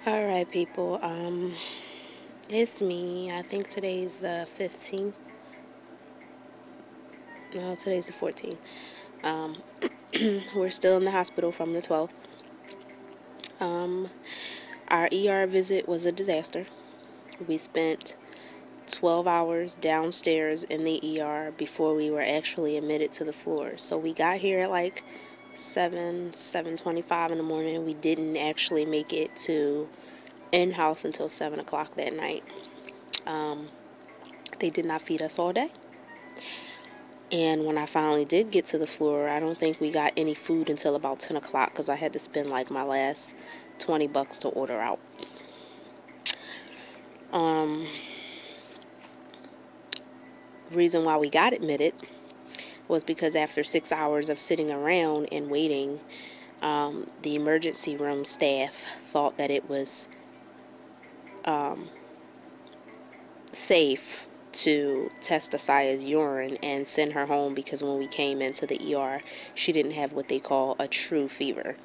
All right, people. It's me. I think today's the 15th. No, today's the 14th. Um, we're still in the hospital from the 12th. Um, our ER visit was a disaster. We spent 12 hours downstairs in the ER before we were actually admitted to the floor. So we got here at like 7:25 in the morning. We didn't actually make it to in-house until 7 o'clock that night. They did not feed us all day. And when I finally did get to the floor, I don't think we got any food until about 10 o'clock because I had to spend like my last $20 to order out. Reason why we got admitted was because after 6 hours of sitting around and waiting, the emergency room staff thought that it was safe to test Asaya's urine and send her home because when we came into the ER, she didn't have what they call a true fever.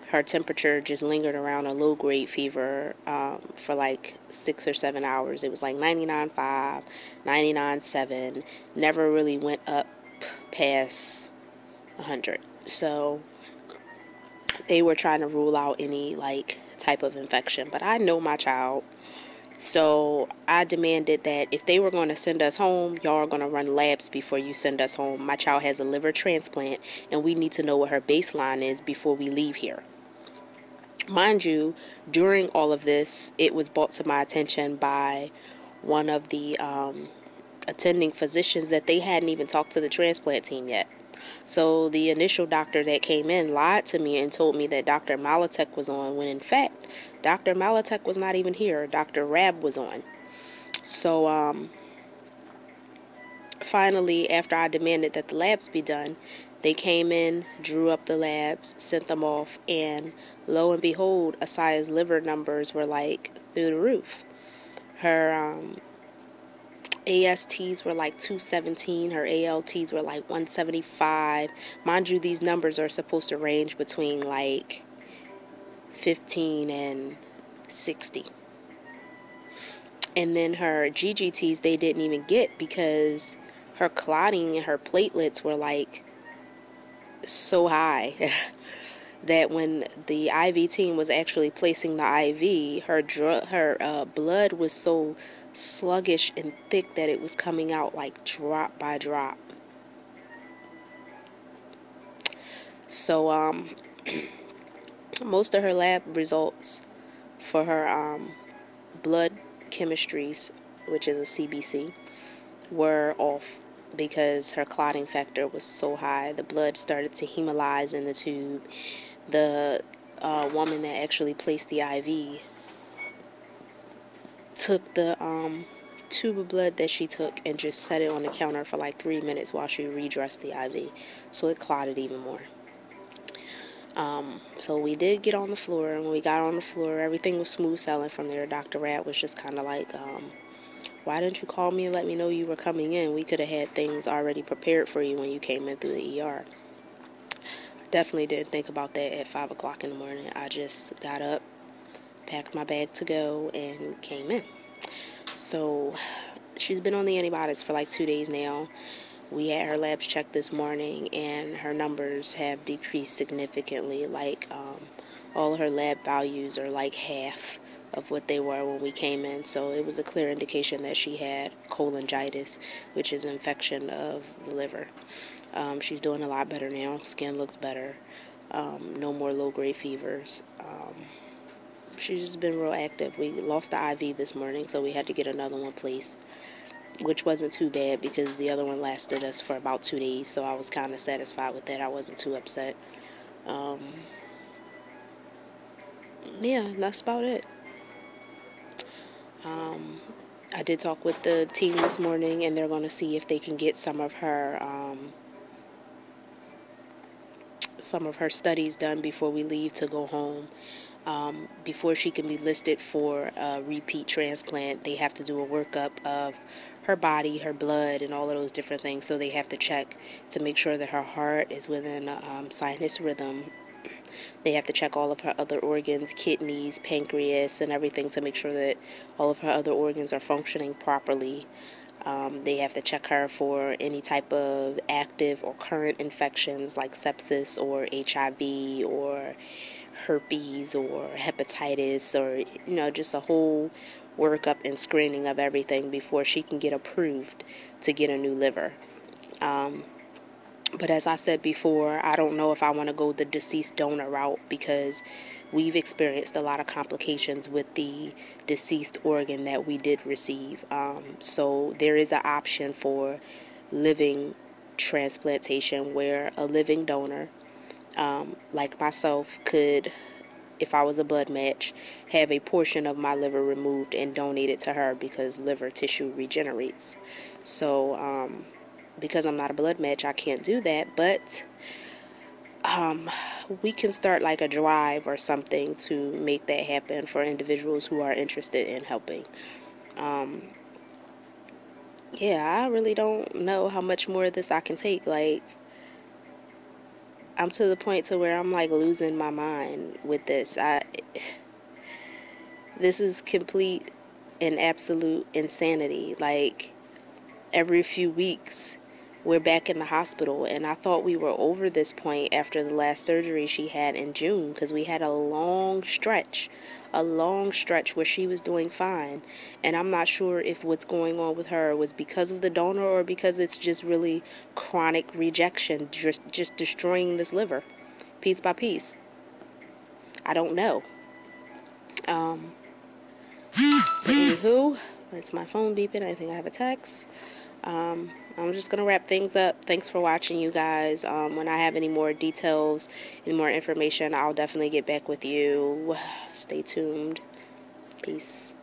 Her temperature just lingered around a low-grade fever for like 6 or 7 hours. It was like 99.5, 99.7, never really went up past 100. So they were trying to rule out any like type of infection. But I know my child. So I demanded that if they were going to send us home, y'all are going to run labs before you send us home. My child has a liver transplant, and we need to know what her baseline is before we leave here. Mind you, during all of this, it was brought to my attention by one of the attending physicians that they hadn't even talked to the transplant team yet. So the initial doctor that came in lied to me and told me that Dr. Malatek was on, when in fact, Dr. Malatek was not even here. Dr. Rab was on. So finally, after I demanded that the labs be done, they came in, drew up the labs, sent them off, and lo and behold, Asaya's liver numbers were like through the roof. Her ASTs were like 217. Her ALTs were like 175. Mind you, these numbers are supposed to range between like 15 and 60. And then her GGTs they didn't even get because her clotting and her platelets were like so high that when the IV team was actually placing the IV, her blood was so sluggish and thick that it was coming out like drop by drop. So most of her lab results for her blood chemistries, which is a CBC, were off because her clotting factor was so high. The blood started to hemolyze in the tube. The woman that actually placed the IV took the tube of blood that she took and just set it on the counter for like 3 minutes while she redressed the IV. So it clotted even more. So we did get on the floor, and when we got on the floor, everything was smooth sailing from there. Dr. Rat was just kind of like, why didn't you call me and let me know you were coming in? We could have had things already prepared for you when you came in through the ER. Definitely didn't think about that at 5 o'clock in the morning. I just got up, packed my bag to go, and came in. So she's been on the antibiotics for like 2 days now. We had her labs checked this morning, and her numbers have decreased significantly. Like all of her lab values are like half of what they were when we came in. So it was a clear indication that she had cholangitis, which is an infection of the liver. She's doing a lot better now. Skin looks better. No more low-grade fevers. She's just been real active. We lost the IV this morning, so we had to get another one placed, which wasn't too bad because the other one lasted us for about 2 days, so I was kind of satisfied with that. I wasn't too upset. Yeah, that's about it. I did talk with the team this morning, and they're going to see if they can get some of her studies done before we leave to go home. Before she can be listed for a repeat transplant, they have to do a workup of her body, her blood, and all of those different things. So they have to check to make sure that her heart is within a sinus rhythm They have to check all of her other organs, kidneys, pancreas, and everything to make sure that all of her other organs are functioning properly. They have to check her for any type of active or current infections like sepsis or HIV or herpes or hepatitis, or just a whole workup and screening of everything before she can get approved to get a new liver. But as I said before, I don't know if I want to go the deceased donor route because we've experienced a lot of complications with the deceased organ that we did receive. So there is an option for living transplantation where a living donor, like myself, could, if I was a blood match, have a portion of my liver removed and donated to her because liver tissue regenerates. So, because I'm not a blood match, I can't do that, but we can start like a drive or something to make that happen for individuals who are interested in helping. I really don't know how much more of this I can take. Like, I'm to the point to where I'm like losing my mind with this. This is complete and absolute insanity. Like, every few weeks we're back in the hospital, and I thought we were over this point after the last surgery she had in June, because we had a long stretch where she was doing fine, and I'm not sure if what's going on with her was because of the donor or because it's just really chronic rejection, just destroying this liver piece by piece. I don't know. But anywho, that's my phone beeping. I think I have a text. I'm just going to wrap things up. Thanks for watching, you guys. When I have any more details, any more information, I'll definitely get back with you. Stay tuned. Peace.